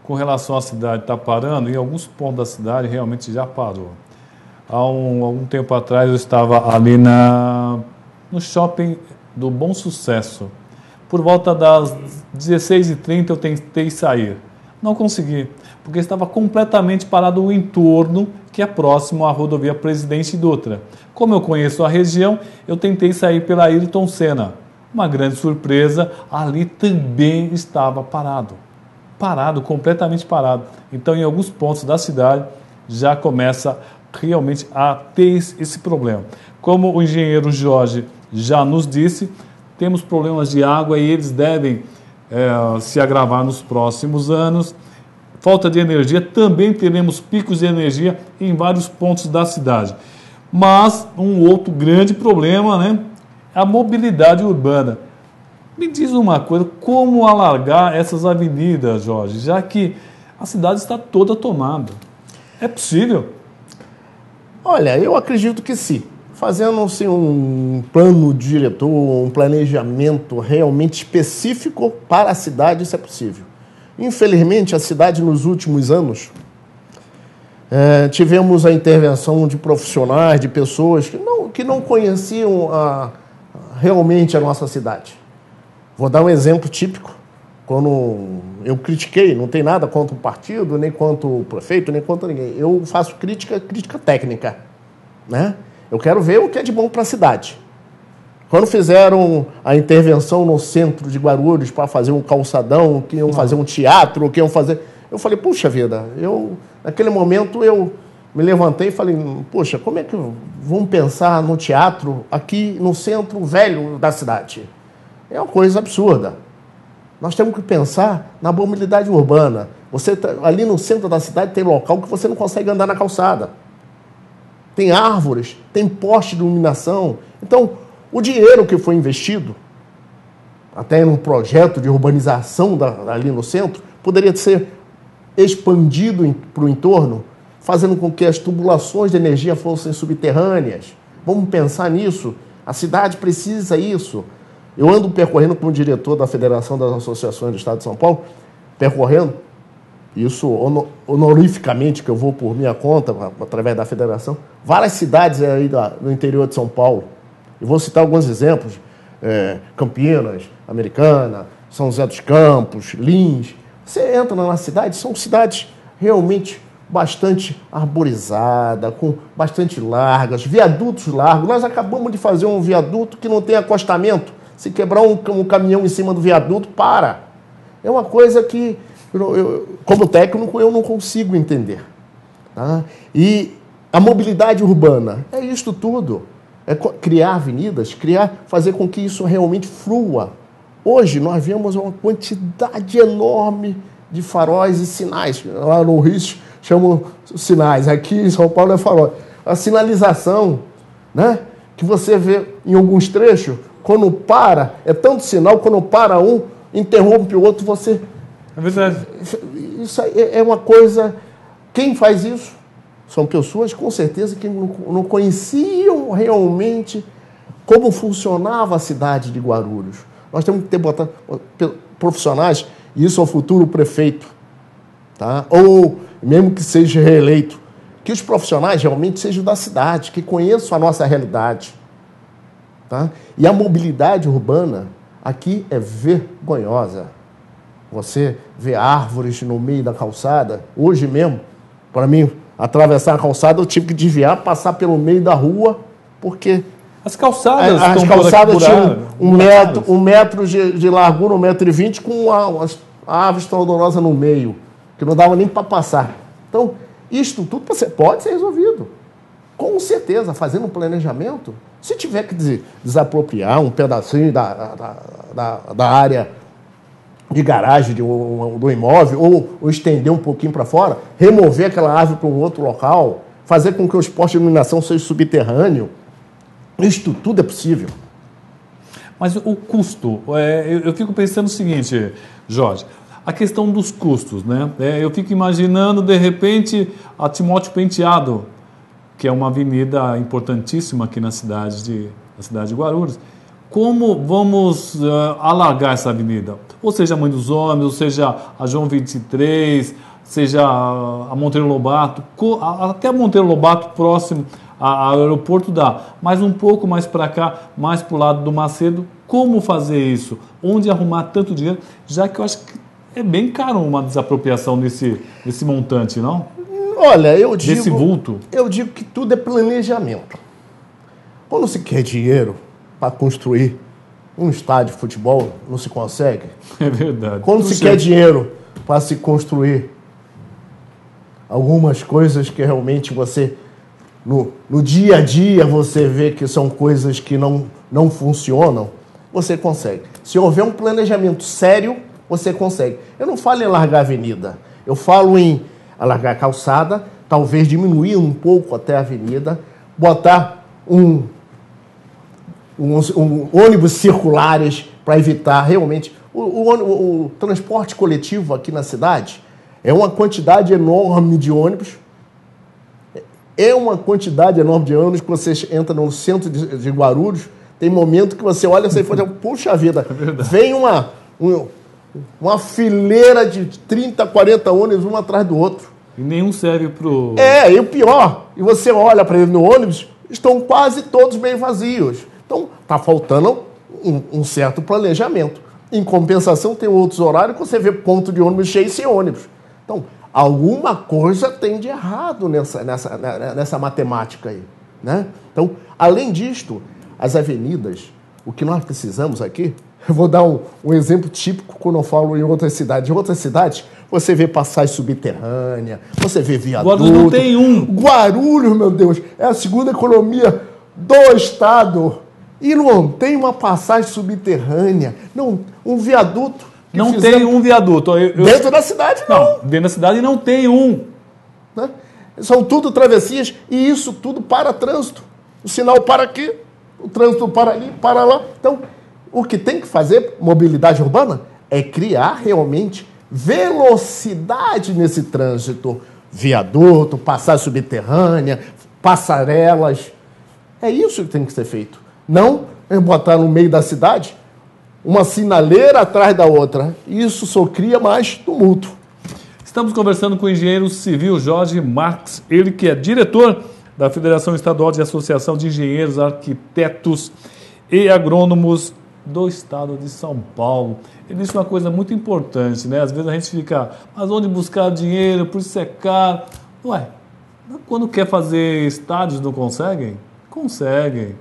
Com relação à cidade, está parando, em alguns pontos da cidade realmente já parou. Há algum tempo atrás eu estava ali no shopping do Bom Sucesso. Por volta das 16h30 eu tentei sair. Não consegui, porque estava completamente parado o entorno, que é próximo à rodovia Presidente Dutra. Como eu conheço a região, eu tentei sair pela Ayrton Senna. Uma grande surpresa, ali também estava parado. Parado, completamente parado. Então, em alguns pontos da cidade, já começa realmente a ter esse problema. Como o engenheiro Jorge já nos disse, temos problemas de água e eles devem se agravar nos próximos anos. Falta de energia, também teremos picos de energia em vários pontos da cidade. Mas um outro grande problema, né, é a mobilidade urbana. Me diz uma coisa, como alargar essas avenidas, Jorge, já que a cidade está toda tomada? É possível? Olha, eu acredito que sim. Fazendo-se um plano diretor, um planejamento realmente específico para a cidade, isso é possível. Infelizmente, a cidade nos últimos anos, Tivemos a intervenção de profissionais, de pessoas que não conheciam realmente a nossa cidade. Vou dar um exemplo típico. Quando eu critiquei, não tem nada contra o partido, nem contra o prefeito, nem contra ninguém. Eu faço crítica técnica, né? Eu quero ver o que é de bom para a cidade. Quando fizeram a intervenção no centro de Guarulhos para fazer um calçadão, que iam fazer um teatro, que iam fazer... Eu falei, puxa vida, naquele momento eu me levantei e falei, poxa, como é que vamos pensar no teatro aqui no centro velho da cidade? É uma coisa absurda. Nós temos que pensar na mobilidade urbana. Ali no centro da cidade tem local que você não consegue andar na calçada. Tem árvores, tem poste de iluminação. Então, o dinheiro que foi investido, até em um projeto de urbanização ali no centro, poderia ser expandido para o entorno, fazendo com que as tubulações de energia fossem subterrâneas. Vamos pensar nisso. A cidade precisa disso. Eu ando percorrendo como diretor da Federação das Associações do Estado de São Paulo, percorrendo, isso honorificamente, que eu vou por minha conta, através da federação, várias cidades aí no interior de São Paulo. E vou citar alguns exemplos. Campinas, Americana, São José dos Campos, Lins. Você entra na cidade, são cidades realmente bastante arborizadas, com bastante largas, viadutos largos. Nós acabamos de fazer um viaduto que não tem acostamento. Se quebrar um caminhão em cima do viaduto, para. É uma coisa que, como técnico, eu não consigo entender. Tá? E a mobilidade urbana é isto tudo. É criar avenidas, fazer com que isso realmente flua. Hoje nós vemos uma quantidade enorme de faróis e sinais. Lá no Rio chamam sinais, aqui em São Paulo é farol. A sinalização, né, que você vê em alguns trechos, quando para, é tanto sinal, quando para um, interrompe o outro, você... É verdade. Isso é uma coisa... Quem faz isso? São pessoas, com certeza, que não conheciam realmente como funcionava a cidade de Guarulhos. Nós temos que botar profissionais, e isso é o futuro prefeito, tá? Ou mesmo que seja reeleito, que os profissionais realmente sejam da cidade, que conheçam a nossa realidade. Tá? E a mobilidade urbana aqui é vergonhosa. Você vê árvores no meio da calçada. Hoje mesmo, para mim, atravessar a calçada, eu tive que desviar, passar pelo meio da rua, porque... As calçadas tinham um metro de largura, 1,20 m, com a árvore estrondosa no meio, que não dava nem para passar. Então, isto tudo pode ser resolvido. Com certeza, fazendo um planejamento, se tiver que desapropriar um pedacinho da área de garagem do imóvel, ou estender um pouquinho para fora, remover aquela árvore para um outro local, fazer com que os postos de iluminação sejam subterrâneos, isto tudo é possível. Mas o custo, eu fico pensando o seguinte, Jorge, a questão dos custos, né? Eu fico imaginando, de repente, a Timóteo Penteado, que é uma avenida importantíssima aqui na cidade de Guarulhos. Como vamos alargar essa avenida? Ou seja, a Mãe dos Homens, ou seja, a João 23, seja a Monteiro Lobato, até a Monteiro Lobato próximo ao aeroporto dá, mas um pouco mais para cá, mais para o lado do Macedo. Como fazer isso? Onde arrumar tanto dinheiro? Já que eu acho que é bem caro uma desapropriação desse montante, não? Olha, desse vulto. Eu digo que tudo é planejamento. Quando se quer dinheiro para construir um estádio de futebol, não se consegue. É verdade. Quando se quer dinheiro para se construir algumas coisas que realmente você, no dia a dia, você vê que são coisas que não funcionam, você consegue. Se houver um planejamento sério, você consegue. Eu não falo em alargar a avenida, eu falo em alargar a calçada, talvez diminuir um pouco até a avenida, botar ônibus circulares para evitar realmente... O transporte coletivo aqui na cidade é uma quantidade enorme de ônibus. É uma quantidade enorme de ônibus que você entra no centro de Guarulhos, tem momento que você olha e fala, puxa vida, vem uma fileira de 30, 40 ônibus um atrás do outro. E nenhum serve pro... E o pior, e você olha para ele no ônibus, estão quase todos meio vazios. Então, está faltando um certo planejamento. Em compensação, tem outros horários que você vê ponto de ônibus cheio sem ônibus. Então, alguma coisa tem de errado nessa matemática aí, né? Então, além disto, as avenidas, o que nós precisamos aqui, eu vou dar um exemplo típico quando eu falo em outras cidades. Em outras cidades, você vê passagem subterrânea, você vê viaduto. Guarulhos não tem um. Guarulhos, meu Deus, é a segunda economia do estado. E não tem uma passagem subterrânea, não, um viaduto. Não tem um viaduto. Dentro da cidade, não. Dentro da cidade não tem um. Né? São tudo travessias e isso tudo para trânsito. O sinal para aqui, o trânsito para ali, para lá. Então, o que tem que fazer, mobilidade urbana, é criar realmente velocidade nesse trânsito. Viaduto, passagem subterrânea, passarelas. É isso que tem que ser feito. Não é botar no meio da cidade uma sinaleira atrás da outra. Isso só cria mais tumulto. Estamos conversando com o engenheiro civil Jorge Marques, ele que é diretor da Federação Estadual de Associação de Engenheiros, Arquitetos e Agrônomos do Estado de São Paulo. Ele disse uma coisa muito importante, né? Às vezes a gente fica, mas onde buscar dinheiro, por isso é caro. Ué, quando quer fazer estádios não conseguem? Conseguem.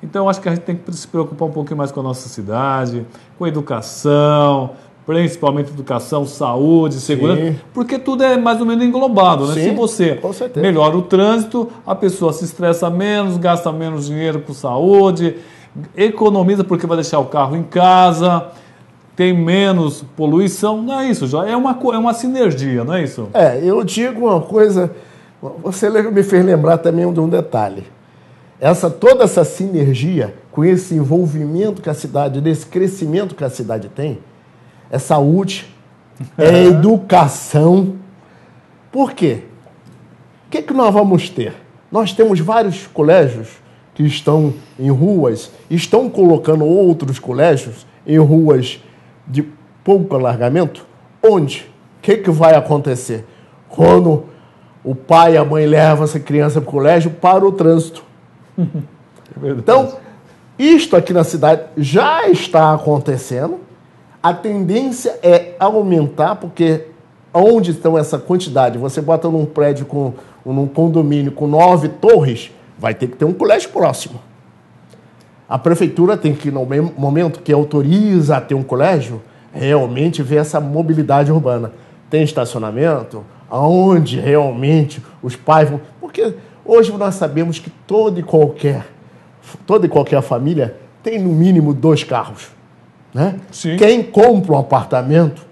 Então, acho que a gente tem que se preocupar um pouquinho mais com a nossa cidade, com a educação, principalmente educação, saúde, segurança, sim, porque tudo é mais ou menos englobado, né? Sim, se você melhora o trânsito, a pessoa se estressa menos, gasta menos dinheiro com saúde, economiza porque vai deixar o carro em casa, tem menos poluição. Não é isso, Jorge? É uma sinergia, não é isso? Eu digo uma coisa, você me fez lembrar também de um detalhe. Toda essa sinergia, com esse envolvimento que a cidade, desse crescimento que a cidade tem, é saúde, é educação. Por quê? O que nós vamos ter? Nós temos vários colégios que estão em ruas, estão colocando outros colégios em ruas de pouco alargamento. Onde? O que vai acontecer? Quando o pai e a mãe levam essa criança para o colégio, para o trânsito. Então, isto aqui na cidade já está acontecendo. A tendência é aumentar, porque onde estão essa quantidade? Você bota num prédio, num condomínio com 9 torres, vai ter que ter um colégio próximo. A prefeitura tem que, no momento que autoriza a ter um colégio, realmente ver essa mobilidade urbana. Tem estacionamento, aonde realmente os pais vão... Porque hoje nós sabemos que toda e qualquer família tem no mínimo 2 carros. Né? Sim. Quem compra um apartamento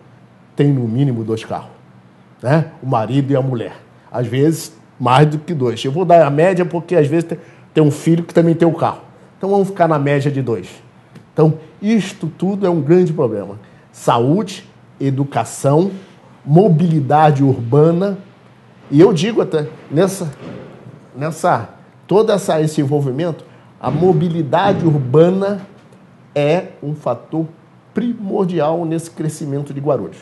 tem no mínimo 2 carros. Né? O marido e a mulher. Às vezes, mais do que 2. Eu vou dar a média porque às vezes tem um filho que também tem um carro. Então vamos ficar na média de 2. Então, isto tudo é um grande problema. Saúde, educação, mobilidade urbana. E eu digo até, esse envolvimento, a mobilidade urbana é um fator primordial nesse crescimento de Guarulhos.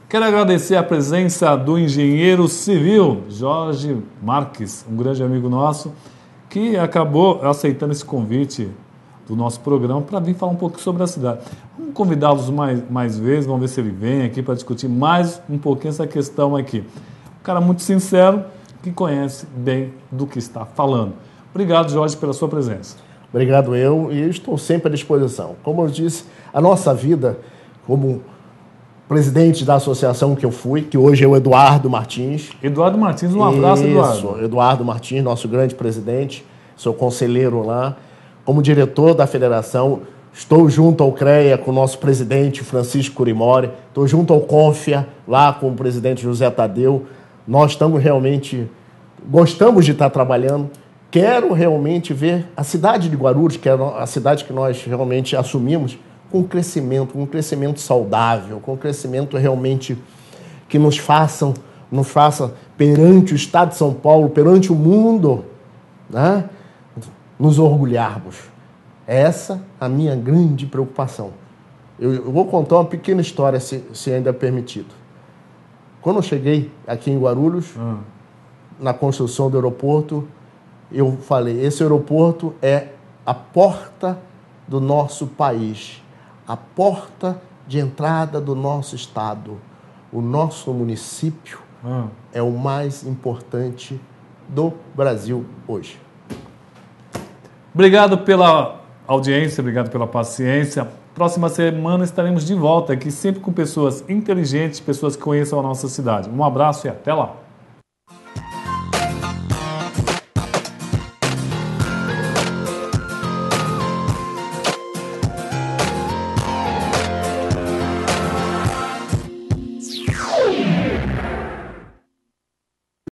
Quero agradecer a presença do engenheiro civil Jorge Marques, um grande amigo nosso, que acabou aceitando esse convite do nosso programa para vir falar um pouco sobre a cidade. Vamos convidá-los mais vezes, vamos ver se ele vem aqui para discutir mais um pouquinho essa questão aqui. Um cara muito sincero, que conhece bem do que está falando. Obrigado, Jorge, pela sua presença. Obrigado e estou sempre à disposição. Como eu disse, a nossa vida, como presidente da associação que eu fui, que hoje é o Eduardo Martins. Eduardo Martins, um abraço, Eduardo. Isso, Eduardo Martins, nosso grande presidente, sou conselheiro lá. Como diretor da federação, estou junto ao CREA com o nosso presidente Francisco Curimori, estou junto ao CONFIA, lá com o presidente José Tadeu. Nós estamos realmente, gostamos de estar trabalhando. Quero realmente ver a cidade de Guarulhos, que é a cidade que nós realmente assumimos, com um crescimento saudável, com um crescimento realmente que nos faça perante o Estado de São Paulo, perante o mundo, né, nos orgulharmos. Essa é a minha grande preocupação. Eu vou contar uma pequena história, se ainda é permitido. Quando eu cheguei aqui em Guarulhos, na construção do aeroporto, eu falei, esse aeroporto é a porta do nosso país, a porta de entrada do nosso estado. O nosso município é o mais importante do Brasil hoje. Obrigado pela audiência, obrigado pela paciência. Próxima semana estaremos de volta aqui, sempre com pessoas inteligentes, pessoas que conheçam a nossa cidade. Um abraço e até lá.